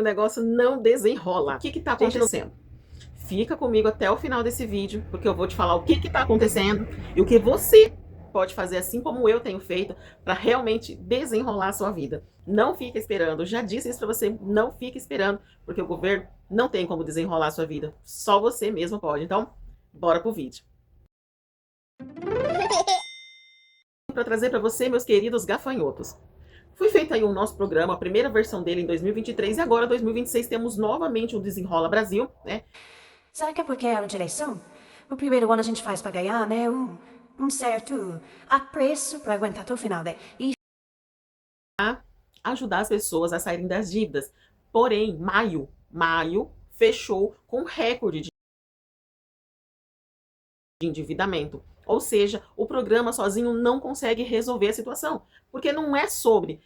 O negócio não desenrola. O que está acontecendo? Fica comigo até o final desse vídeo, porque eu vou te falar o que está acontecendo e o que você pode fazer, assim como eu tenho feito, para realmente desenrolar a sua vida. Não fica esperando, eu já disse isso para você, não fica esperando, porque o governo não tem como desenrolar a sua vida, só você mesmo pode. Então, bora pro vídeo. Para trazer para você, meus queridos gafanhotos. Foi feito aí o nosso programa, a primeira versão dele em 2023 e agora 2026 temos novamente o Desenrola Brasil, né? Será que é porque é a direção? O primeiro ano a gente faz pra ganhar, né? Um certo apreço pra aguentar até o final, né? E ajudar as pessoas a saírem das dívidas. Porém, maio fechou com recorde de endividamento. Ou seja, o programa sozinho não consegue resolver a situação, porque não é sobre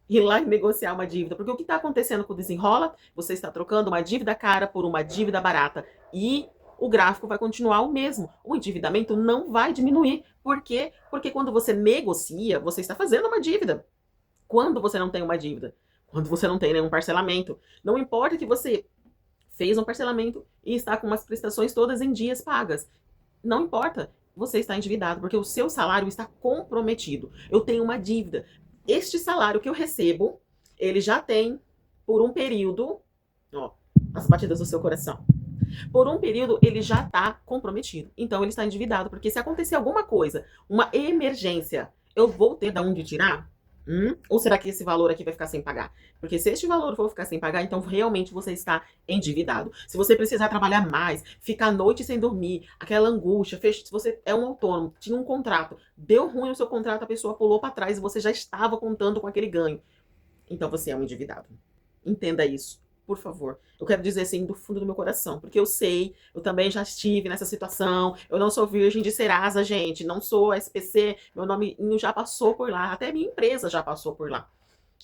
ir lá e negociar uma dívida, porque o que está acontecendo com o Desenrola, você está trocando uma dívida cara por uma dívida barata e o gráfico vai continuar o mesmo. O endividamento não vai diminuir. Por quê? Porque quando você negocia, você está fazendo uma dívida. Quando você não tem uma dívida, quando você não tem nenhum parcelamento, não importa que você fez um parcelamento e está com umas prestações todas em dias pagas. Não importa, você está endividado, porque o seu salário está comprometido. Eu tenho uma dívida. Este salário que eu recebo, ele já tem, por um período, ó, as batidas do seu coração. Por um período, ele já está comprometido. Então, ele está endividado, porque se acontecer alguma coisa, uma emergência, eu vou ter de onde tirar? Ou será que esse valor aqui vai ficar sem pagar? Porque se este valor for ficar sem pagar, então realmente você está endividado. Se você precisar trabalhar mais, ficar a noite sem dormir, aquela angústia, se você é um autônomo, tinha um contrato, deu ruim o seu contrato, a pessoa pulou para trás e você já estava contando com aquele ganho. Então você é um endividado. Entenda isso, por favor. Eu quero dizer assim do fundo do meu coração, porque eu sei, eu também já estive nessa situação. Eu não sou virgem de Serasa, gente, não sou SPC, meu nome já passou por lá, até minha empresa já passou por lá.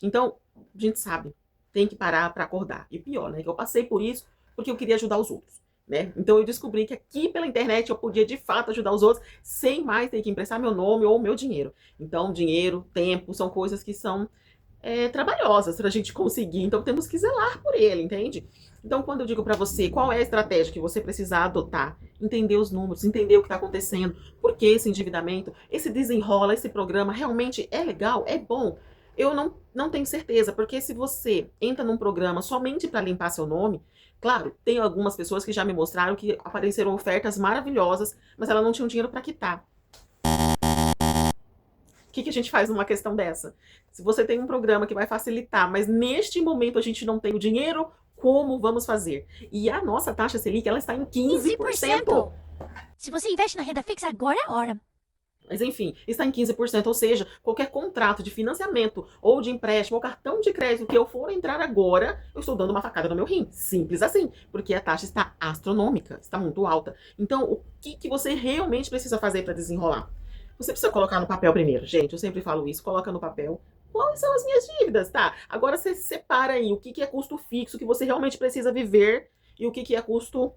Então, a gente sabe, tem que parar para acordar. E pior, né, que eu passei por isso porque eu queria ajudar os outros. Né? Então eu descobri que aqui pela internet eu podia de fato ajudar os outros sem mais ter que emprestar meu nome ou meu dinheiro. Então, dinheiro, tempo, são coisas que são trabalhosas para a gente conseguir, então temos que zelar por ele, entende? Então, quando eu digo para você qual é a estratégia que você precisa adotar, entender os números, entender o que está acontecendo, por que esse endividamento, esse desenrola, esse programa realmente é legal, é bom. Eu não tenho certeza, porque se você entra num programa somente para limpar seu nome, claro, tem algumas pessoas que já me mostraram que apareceram ofertas maravilhosas, mas ela não tinha dinheiro para quitar. O que a gente faz numa questão dessa? Se você tem um programa que vai facilitar, mas neste momento a gente não tem o dinheiro, como vamos fazer? E a nossa taxa Selic, ela está em 15%. se você investe na renda fixa, agora é a hora. Mas enfim, está em 15%, ou seja, qualquer contrato de financiamento ou de empréstimo ou cartão de crédito que eu for entrar agora, eu estou dando uma facada no meu rim. Simples assim, porque a taxa está astronômica, está muito alta. Então, o que você realmente precisa fazer para desenrolar? Você precisa colocar no papel primeiro, gente, eu sempre falo isso, coloca no papel quais são as minhas dívidas, tá? Agora você separa aí o que é custo fixo que você realmente precisa viver e o que é custo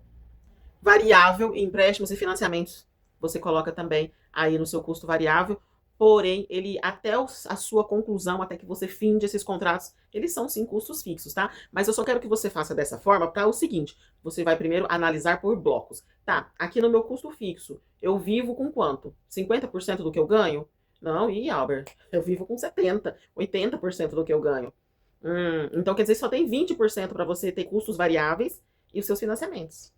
variável em empréstimos e financiamentos. Você coloca também aí no seu custo variável, porém, ele até a sua conclusão, até que você finde esses contratos, eles são sim custos fixos, tá? Mas eu só quero que você faça dessa forma para o seguinte: você vai primeiro analisar por blocos. Tá, aqui no meu custo fixo, eu vivo com quanto? 50% do que eu ganho? Não, e Albert, eu vivo com 70%, 80% do que eu ganho. Então quer dizer, só tem 20% para você ter custos variáveis e os seus financiamentos.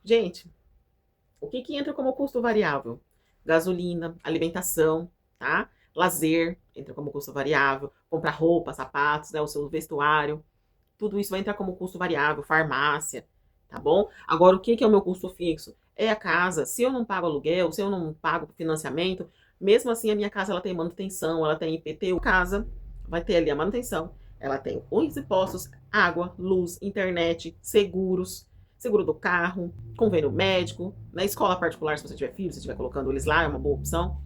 Gente, o que entra como custo variável? Gasolina, alimentação, tá? Lazer entra como custo variável, comprar roupa, sapatos, né, o seu vestuário, tudo isso vai entrar como custo variável, farmácia, tá bom? Agora, o que é o meu custo fixo? É a casa. Se eu não pago aluguel, se eu não pago financiamento, mesmo assim a minha casa ela tem manutenção, ela tem IPTU, casa vai ter ali a manutenção, ela tem os impostos, água, luz, internet, seguros, seguro do carro, convênio médico, na escola particular, se você tiver filho, se estiver colocando eles lá, é uma boa opção.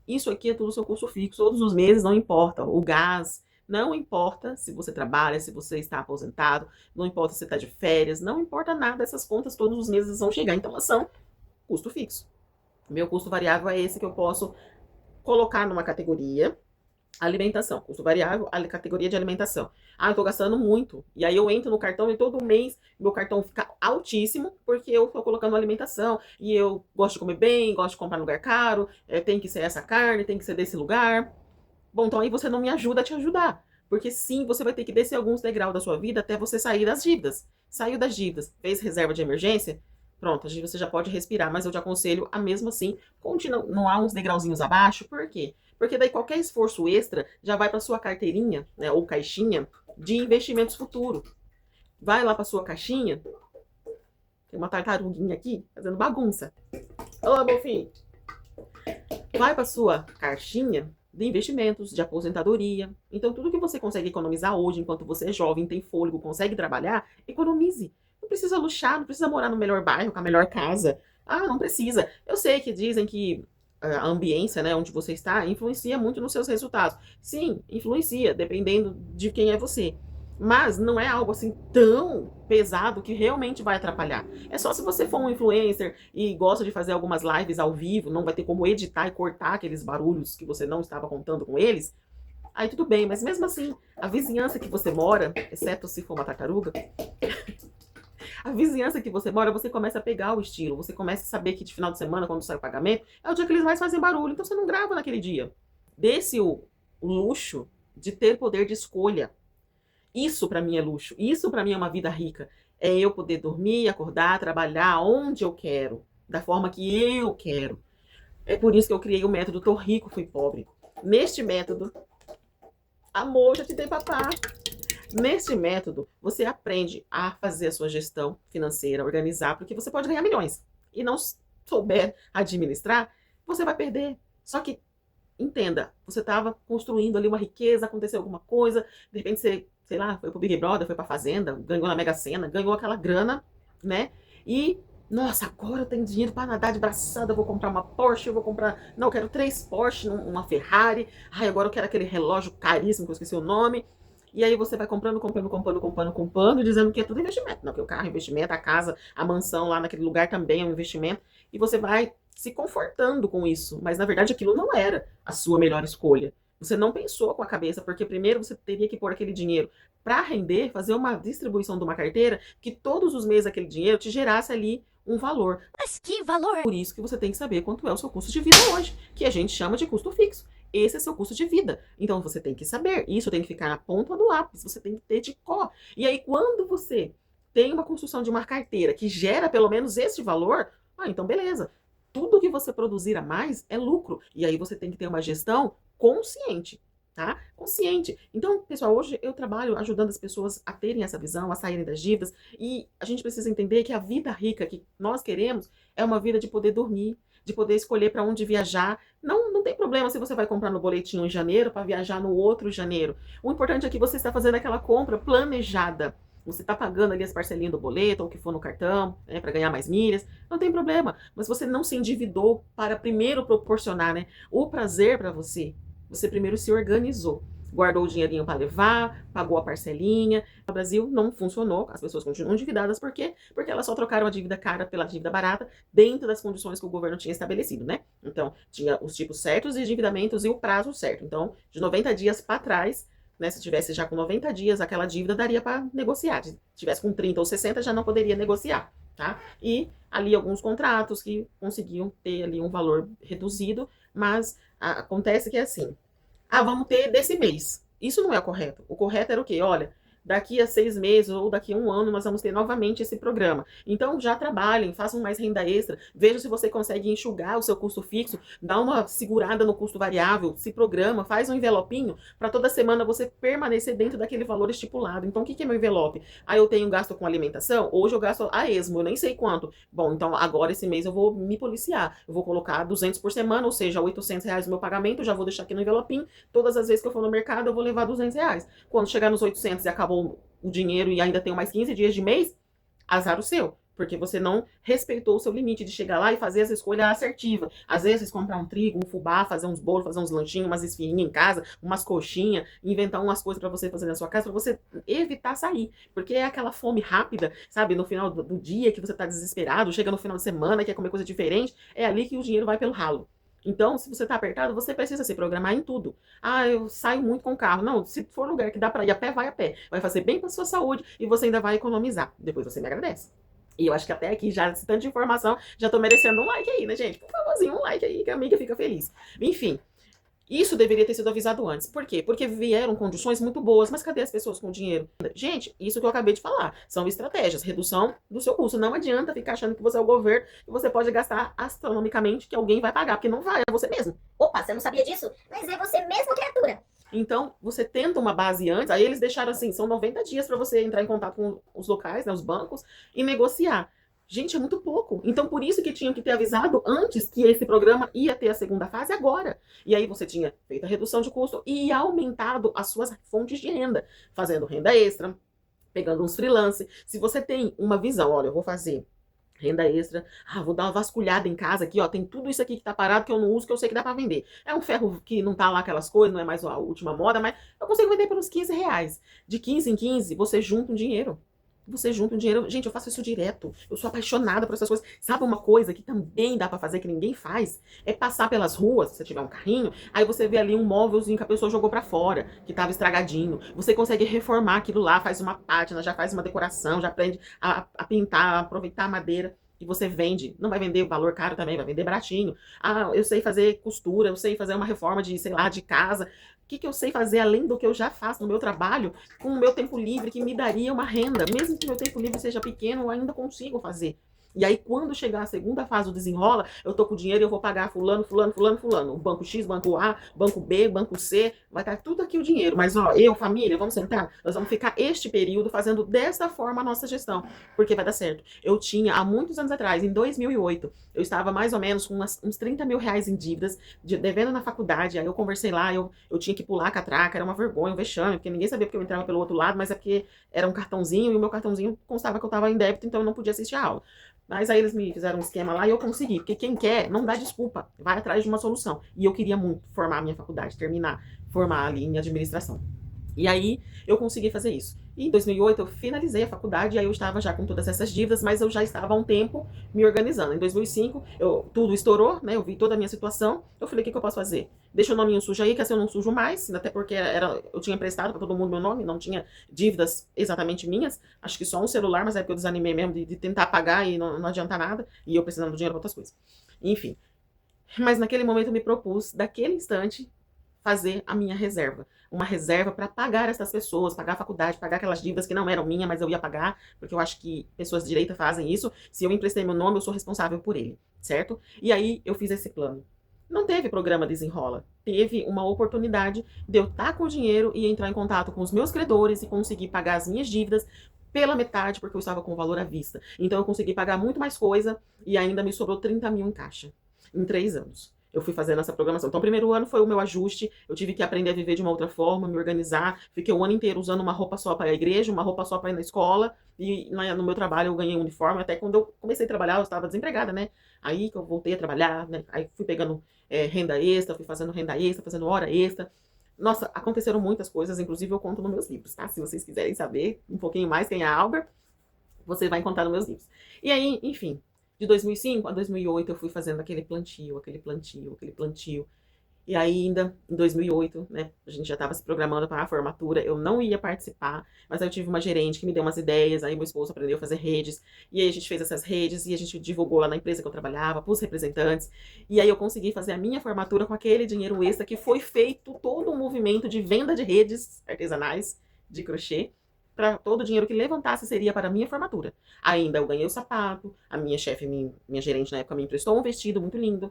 Isso aqui é tudo seu custo fixo, todos os meses, não importa. O gás, não importa se você trabalha, se você está aposentado, não importa se você está de férias, não importa nada, essas contas todos os meses vão chegar, então elas são custo fixo. Meu custo variável é esse que eu posso colocar numa categoria Alimentação, custo variável, a categoria de alimentação. Ah, eu tô gastando muito. E aí eu entro no cartão e todo mês meu cartão fica altíssimo porque eu tô colocando alimentação. E eu gosto de comer bem, gosto de comprar em lugar caro, tem que ser essa carne, tem que ser desse lugar. Bom, então aí você não me ajuda a te ajudar. Porque sim, você vai ter que descer alguns degraus da sua vida até você sair das dívidas. Saiu das dívidas, fez reserva de emergência, pronto, você já pode respirar. Mas eu te aconselho a mesmo assim continuar uns degrauzinhos abaixo. Por quê? Porque daí qualquer esforço extra já vai para sua carteirinha, né, ou caixinha de investimentos futuros. Vai lá para sua caixinha. Tem uma tartaruguinha aqui fazendo bagunça. Ô, Bonfim. Vai para sua caixinha de investimentos, de aposentadoria. Então, tudo que você consegue economizar hoje, enquanto você é jovem, tem fôlego, consegue trabalhar, economize. Não precisa luxar, não precisa morar no melhor bairro, com a melhor casa. Ah, não precisa. Eu sei que dizem que a ambiência, né, onde você está, influencia muito nos seus resultados. Sim, influencia, dependendo de quem é você. Mas não é algo assim tão pesado que realmente vai atrapalhar. É só se você for um influencer e gosta de fazer algumas lives ao vivo, não vai ter como editar e cortar aqueles barulhos que você não estava contando com eles. Aí tudo bem, mas mesmo assim, a vizinhança que você mora, exceto se for uma tartaruga, a vizinhança que você mora, você começa a pegar o estilo, você começa a saber que de final de semana, quando sai o pagamento, é o dia que eles mais fazem barulho, então você não grava naquele dia. Desse o luxo de ter poder de escolha. Isso para mim é luxo, isso para mim é uma vida rica. É eu poder dormir, acordar, trabalhar onde eu quero, da forma que eu quero. É por isso que eu criei o método Tô Rico, Fui Pobre. Neste método, amor, já te dei papá. Neste método, você aprende a fazer a sua gestão financeira, organizar, porque você pode ganhar milhões e não souber administrar, você vai perder. Só que, entenda, você estava construindo ali uma riqueza, aconteceu alguma coisa, de repente você, sei lá, foi pro Big Brother, foi pra Fazenda, ganhou na Mega Sena, ganhou aquela grana, né? E, nossa, agora eu tenho dinheiro para nadar de braçada, eu vou comprar uma Porsche, eu vou comprar, não, eu quero 3 Porsche, uma Ferrari, ai, agora eu quero aquele relógio caríssimo, que eu esqueci o nome. E aí você vai comprando, dizendo que é tudo investimento. Não, que o carro é investimento, a casa, a mansão lá naquele lugar também é um investimento. E você vai se confortando com isso. Mas na verdade aquilo não era a sua melhor escolha. Você não pensou com a cabeça, porque primeiro você teria que pôr aquele dinheiro para render, fazer uma distribuição de uma carteira, que todos os meses aquele dinheiro te gerasse ali um valor. Mas que valor? Por isso que você tem que saber quanto é o seu custo de vida hoje, que a gente chama de custo fixo. Esse é seu custo de vida. Então você tem que saber. Isso tem que ficar na ponta do lápis. Você tem que ter de cor. E aí, quando você tem uma construção de uma carteira que gera pelo menos esse valor, então beleza. Tudo que você produzir a mais é lucro. E aí você tem que ter uma gestão consciente. Tá? Consciente. Então, pessoal, hoje eu trabalho ajudando as pessoas a terem essa visão, a saírem das dívidas. E a gente precisa entender que a vida rica que nós queremos é uma vida de poder dormir, de poder escolher para onde viajar. Não tem problema se você vai comprar no boletim em janeiro para viajar no outro janeiro. O importante é que você está fazendo aquela compra planejada. Você está pagando ali as parcelinhas do boleto ou o que for no cartão, né, para ganhar mais milhas. Não tem problema. Mas você não se endividou para primeiro proporcionar, né, o prazer para você. Você primeiro se organizou. Guardou o dinheirinho para levar, pagou a parcelinha. No Brasil não funcionou, as pessoas continuam endividadas. Por quê? Porque elas só trocaram a dívida cara pela dívida barata dentro das condições que o governo tinha estabelecido, né? Então, tinha os tipos certos de endividamentos e o prazo certo. Então, de 90 dias para trás, né, se tivesse já com 90 dias, aquela dívida daria para negociar. Se tivesse com 30 ou 60, já não poderia negociar, tá? E ali alguns contratos que conseguiam ter ali um valor reduzido, mas acontece que é assim, vamos ter desse mês. Isso não é o correto. O correto era o quê? Olha, daqui a 6 meses ou daqui a 1 ano nós vamos ter novamente esse programa. Então já trabalhem, façam mais renda extra, vejam se você consegue enxugar o seu custo fixo, dá uma segurada no custo variável, se programa, faz um envelopinho para toda semana você permanecer dentro daquele valor estipulado. Então o que é meu envelope? Eu tenho gasto com alimentação, hoje eu gasto a esmo, eu nem sei quanto. Bom, então agora esse mês eu vou me policiar, eu vou colocar 200 por semana, ou seja, R$ 800 o meu pagamento, eu já vou deixar aqui no envelopinho, todas as vezes que eu for no mercado eu vou levar R$ 200. Quando chegar nos 800 e acabou o dinheiro e ainda tenho mais 15 dias de mês, azar o seu. Porque você não respeitou o seu limite de chegar lá e fazer essa escolha assertiva. Às vezes, comprar um trigo, um fubá, fazer uns bolos, fazer uns lanchinhos, umas esfirrinhas em casa, umas coxinhas, inventar umas coisas para você fazer na sua casa, para você evitar sair. Porque é aquela fome rápida, sabe? No final do dia que você tá desesperado, chega no final de semana, quer comer coisa diferente, é ali que o dinheiro vai pelo ralo. Então, se você está apertado, você precisa se programar em tudo. Ah, eu saio muito com o carro. Não, se for lugar que dá para ir a pé, vai a pé. Vai fazer bem para sua saúde e você ainda vai economizar. Depois você me agradece. E eu acho que até aqui, já esse tanto de informação, já tô merecendo um like aí, né, gente? Por favorzinho, um like aí, que a amiga fica feliz. Enfim, isso deveria ter sido avisado antes. Por quê? Porque vieram condições muito boas, mas cadê as pessoas com dinheiro? Gente, isso que eu acabei de falar. São estratégias, redução do seu custo. Não adianta ficar achando que você é o governo e você pode gastar astronomicamente que alguém vai pagar, porque não vai, é você mesmo. Opa, você não sabia disso? Mas é você mesmo, criatura. Então, você tenta uma base antes, aí eles deixaram assim, são 90 dias para você entrar em contato com os locais, né, os bancos, e negociar. Gente, é muito pouco. Então, por isso que tinham que ter avisado antes que esse programa ia ter a segunda fase agora. E aí você tinha feito a redução de custo e aumentado as suas fontes de renda, fazendo renda extra, pegando uns freelance. Se você tem uma visão, olha, eu vou fazer renda extra, vou dar uma vasculhada em casa aqui, ó, tem tudo isso aqui que tá parado que eu não uso, que eu sei que dá pra vender. É um ferro que não tá lá aquelas coisas, não é mais a última moda, mas eu consigo vender por uns 15 reais. De 15 em 15, você junta um dinheiro. Você junta um dinheiro. Gente, eu faço isso direto. Eu sou apaixonada por essas coisas. Sabe uma coisa que também dá pra fazer que ninguém faz? É passar pelas ruas, se você tiver um carrinho, aí você vê ali um móvelzinho que a pessoa jogou pra fora, que tava estragadinho. Você consegue reformar aquilo lá, faz uma pátina, já faz uma decoração, já aprende a pintar, a aproveitar a madeira. E você vende, não vai vender o valor caro também, vai vender baratinho. Eu sei fazer costura, eu sei fazer uma reforma de, sei lá, de casa. O que eu sei fazer além do que eu já faço no meu trabalho, com o meu tempo livre, que me daria uma renda. Mesmo que meu tempo livre seja pequeno, eu ainda consigo fazer. E aí, quando chegar a segunda fase do desenrola, eu tô com o dinheiro e eu vou pagar fulano, fulano, fulano, fulano. O banco X, banco A, banco B, banco C, vai estar tudo aqui o dinheiro. Mas, ó, eu, família, vamos sentar, nós vamos ficar este período fazendo desta forma a nossa gestão, porque vai dar certo. Eu tinha, há muitos anos atrás, em 2008, eu estava mais ou menos com uns 30 mil reais em dívidas, devendo na faculdade. Aí eu conversei lá, eu tinha que pular a catraca, era uma vergonha, um vexame, porque ninguém sabia porque eu entrava pelo outro lado, mas é porque era um cartãozinho e o meu cartãozinho constava que eu estava em débito, então eu não podia assistir a aula. Mas aí eles me fizeram um esquema lá e eu consegui, porque quem quer não dá desculpa, vai atrás de uma solução. E eu queria muito formar a minha faculdade, terminar, formar ali em administração. E aí eu consegui fazer isso. E em 2008 eu finalizei a faculdade, e aí eu estava já com todas essas dívidas, mas eu já estava há um tempo me organizando. Em 2005, tudo estourou, né? Eu vi toda a minha situação. Eu falei, o que eu posso fazer? Deixa o nominho sujo aí, que assim eu não sujo mais, até porque eu tinha emprestado para todo mundo meu nome, não tinha dívidas exatamente minhas. Acho que só um celular, mas é porque eu desanimei mesmo de tentar pagar e não adianta nada. E eu precisando do dinheiro para outras coisas. Enfim. Mas naquele momento eu me propus, daquele instante, fazer a minha reserva. Uma reserva para pagar essas pessoas, pagar a faculdade, pagar aquelas dívidas que não eram minhas, mas eu ia pagar, porque eu acho que pessoas de direita fazem isso. Se eu emprestei meu nome, eu sou responsável por ele, certo? E aí eu fiz esse plano. Não teve programa Desenrola. Teve uma oportunidade de eu estar com o dinheiro e entrar em contato com os meus credores e conseguir pagar as minhas dívidas pela metade, porque eu estava com o valor à vista. Então eu consegui pagar muito mais coisa e ainda me sobrou 30 mil em caixa, em 3 anos. Eu fui fazendo essa programação. Então, o primeiro ano foi o meu ajuste. Eu tive que aprender a viver de uma outra forma, me organizar. Fiquei o ano inteiro usando uma roupa só para ir à igreja, uma roupa só para ir na escola. E no meu trabalho eu ganhei um uniforme. Até quando eu comecei a trabalhar, eu estava desempregada, né? Aí que eu voltei a trabalhar, né? Aí fui pegando renda extra, fui fazendo renda extra, fazendo hora extra. Nossa, aconteceram muitas coisas, inclusive eu conto nos meus livros, tá? Se vocês quiserem saber um pouquinho mais quem é a Albert, você vai encontrar nos meus livros. E aí, enfim, de 2005 a 2008 eu fui fazendo aquele plantio, aquele plantio, aquele plantio. E ainda, em 2008, né, a gente já estava se programando para a formatura, eu não ia participar, mas aí eu tive uma gerente que me deu umas ideias, aí meu esposo aprendeu a fazer redes, e aí a gente fez essas redes, e a gente divulgou lá na empresa que eu trabalhava, para os representantes, e aí eu consegui fazer a minha formatura com aquele dinheiro extra que foi feito todo um movimento de venda de redes artesanais de crochê, para todo o dinheiro que levantasse seria para a minha formatura. Ainda eu ganhei o sapato, a minha chefe, minha gerente na época me emprestou um vestido muito lindo.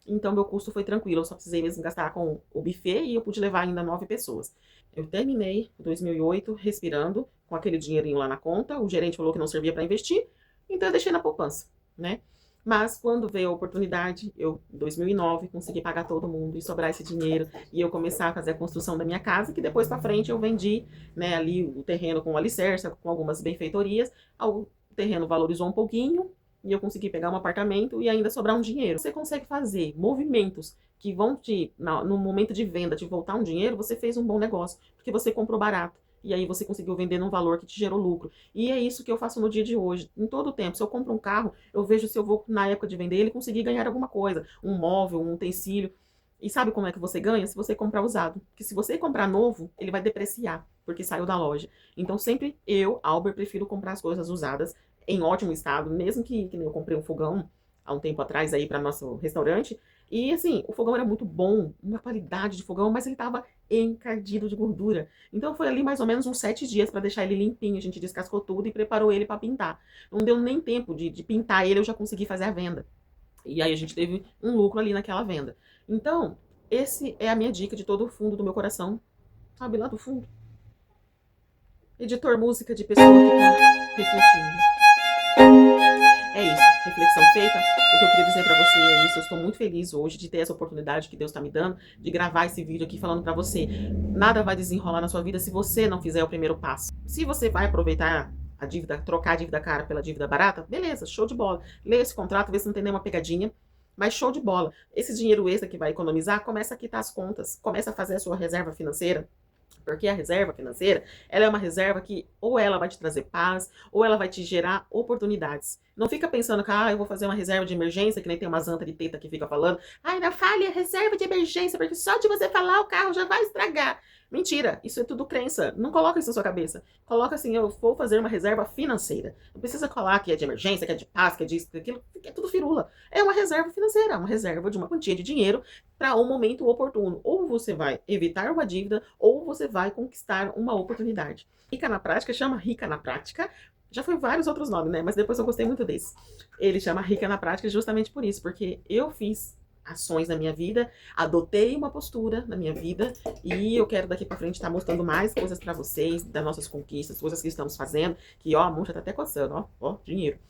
Então meu custo foi tranquilo, eu só precisei mesmo gastar com o buffet e eu pude levar ainda 9 pessoas. Eu terminei 2008 respirando com aquele dinheirinho lá na conta, o gerente falou que não servia para investir, então eu deixei na poupança, né? Mas quando veio a oportunidade, eu, em 2009, consegui pagar todo mundo e sobrar esse dinheiro e eu começar a fazer a construção da minha casa, que depois para frente eu vendi, né, ali o terreno com alicerce, com algumas benfeitorias, o terreno valorizou um pouquinho e eu consegui pegar um apartamento e ainda sobrar um dinheiro. Você consegue fazer movimentos que vão no momento de venda, te voltar um dinheiro, você fez um bom negócio, porque você comprou barato. e aí você conseguiu vender num valor que te gerou lucro. E é isso que eu faço no dia de hoje, em todo o tempo. Se eu compro um carro, eu vejo se eu vou, na época de vender ele, conseguir ganhar alguma coisa, um móvel, um utensílio. E sabe como é que você ganha? Se você comprar usado. Porque se você comprar novo, ele vai depreciar, porque saiu da loja. Então sempre eu, Albert, prefiro comprar as coisas usadas em ótimo estado, mesmo que nem eu comprei um fogão há um tempo atrás aí para nosso restaurante. E assim, o fogão era muito bom, uma qualidade de fogão, mas ele tava encardido de gordura. Então foi ali mais ou menos uns 7 dias para deixar ele limpinho. A gente descascou tudo e preparou ele para pintar. Não deu nem tempo de pintar ele, eu já consegui fazer a venda. E aí a gente teve um lucro ali naquela venda. Então, esse é a minha dica de todo o fundo do meu coração. Sabe, lá do fundo. Editor música de pessoa que tá refletindo. É isso, reflexão feita. O que eu queria dizer pra você é isso. Eu estou muito feliz hoje de ter essa oportunidade que Deus tá me dando, de gravar esse vídeo aqui falando pra você. Nada vai desenrolar na sua vida se você não fizer o primeiro passo. Se você vai aproveitar a dívida, trocar a dívida cara pela dívida barata, beleza, show de bola. Lê esse contrato, vê se não tem nenhuma pegadinha. Mas show de bola. Esse dinheiro extra que vai economizar, começa a quitar as contas. Começa a fazer a sua reserva financeira. Porque a reserva financeira, ela é uma reserva que ou ela vai te trazer paz, ou ela vai te gerar oportunidades. Não fica pensando que, eu vou fazer uma reserva de emergência, que nem tem umas anta de teta que fica falando. Não fale a reserva de emergência, porque só de você falar o carro já vai estragar. Mentira, isso é tudo crença. Não coloca isso na sua cabeça. Coloca assim, eu vou fazer uma reserva financeira. Não precisa falar que é de emergência, que é de paz, que é disso, que é aquilo, que é tudo firula. É uma reserva financeira, uma reserva de uma quantia de dinheiro para um momento oportuno. Ou você vai evitar uma dívida, ou você vai conquistar uma oportunidade. Rica na prática chama Rica na Prática. Já foi vários outros nomes, né? Mas depois eu gostei muito desse. Ele chama Rica na Prática justamente por isso, porque eu fiz ações na minha vida, adotei uma postura na minha vida e eu quero daqui pra frente estar mostrando mais coisas pra vocês, das nossas conquistas, coisas que estamos fazendo, que a mão já tá até coçando, dinheiro.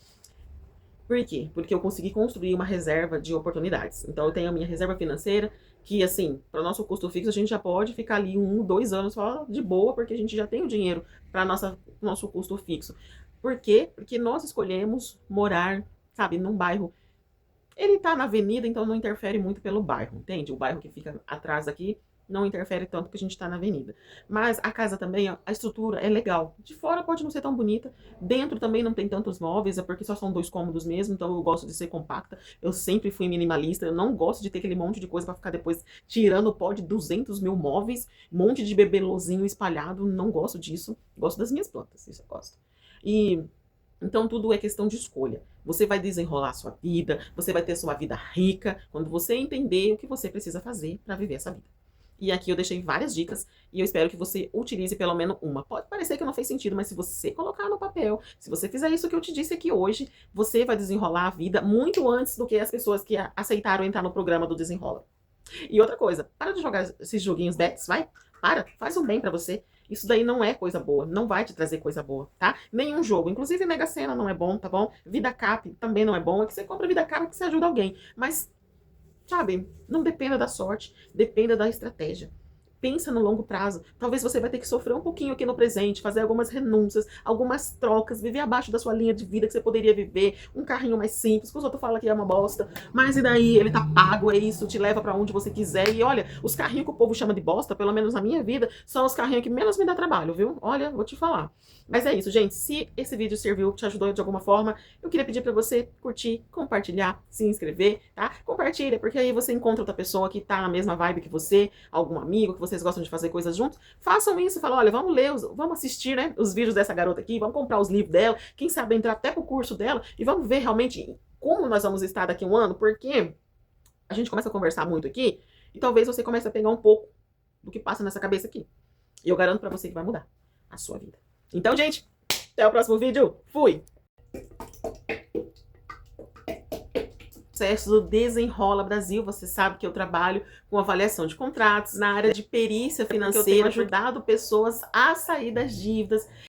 Por quê? Porque eu consegui construir uma reserva de oportunidades. Então eu tenho a minha reserva financeira, que assim, para o nosso custo fixo a gente já pode ficar ali 1, 2 anos só de boa, porque a gente já tem o dinheiro para nosso custo fixo. Por quê? Porque nós escolhemos morar, sabe, num bairro. Ele tá na avenida, então não interfere muito pelo bairro, entende? O bairro que fica atrás aqui não interfere tanto que a gente tá na avenida. Mas a casa também, a estrutura é legal. De fora pode não ser tão bonita, dentro também não tem tantos móveis, é porque só são 2 cômodos mesmo, então eu gosto de ser compacta. Eu sempre fui minimalista, eu não gosto de ter aquele monte de coisa pra ficar depois tirando o pó de 200 mil móveis, um monte de bebelozinho espalhado, não gosto disso. Gosto das minhas plantas, isso eu gosto. Então tudo é questão de escolha. Você vai desenrolar a sua vida, você vai ter sua vida rica, quando você entender o que você precisa fazer para viver essa vida. E aqui eu deixei várias dicas e eu espero que você utilize pelo menos uma. Pode parecer que não fez sentido, mas se você colocar no papel, se você fizer isso que eu te disse aqui hoje, você vai desenrolar a vida muito antes do que as pessoas que aceitaram entrar no programa do Desenrola. E outra coisa, para de jogar esses joguinhos bets, vai? Faz um bem pra você. Isso daí não é coisa boa, não vai te trazer coisa boa, tá? Nenhum jogo, inclusive Mega Sena não é bom, tá bom? Vida Cap também não é bom, é que você compra Vida Cap que você ajuda alguém. Mas, sabe, não dependa da sorte, dependa da estratégia. Pensa no longo prazo. Talvez você vai ter que sofrer um pouquinho aqui no presente, fazer algumas renúncias, algumas trocas, viver abaixo da sua linha de vida que você poderia viver, um carrinho mais simples, que os outros falam que é uma bosta, mas e daí? Ele tá pago, é isso, te leva pra onde você quiser. E olha, os carrinhos que o povo chama de bosta, pelo menos na minha vida, são os carrinhos que menos me dá trabalho, viu? Olha, vou te falar. Mas é isso, gente. Se esse vídeo serviu, te ajudou de alguma forma, eu queria pedir pra você curtir, compartilhar, se inscrever, tá? Compartilha, porque aí você encontra outra pessoa que tá na mesma vibe que você, algum amigo que vocês gostam de fazer coisas juntos. Façam isso, falam, olha, vamos ler, vamos assistir, né, os vídeos dessa garota aqui, vamos comprar os livros dela, quem sabe entrar até pro curso dela e vamos ver realmente como nós vamos estar daqui a um ano, porque a gente começa a conversar muito aqui e talvez você comece a pegar um pouco do que passa nessa cabeça aqui. E eu garanto pra você que vai mudar a sua vida. Então, gente, até o próximo vídeo. Fui! Processo do Desenrola Brasil, você sabe que eu trabalho com avaliação de contratos na área de perícia financeira, ajudado pessoas a sair das dívidas.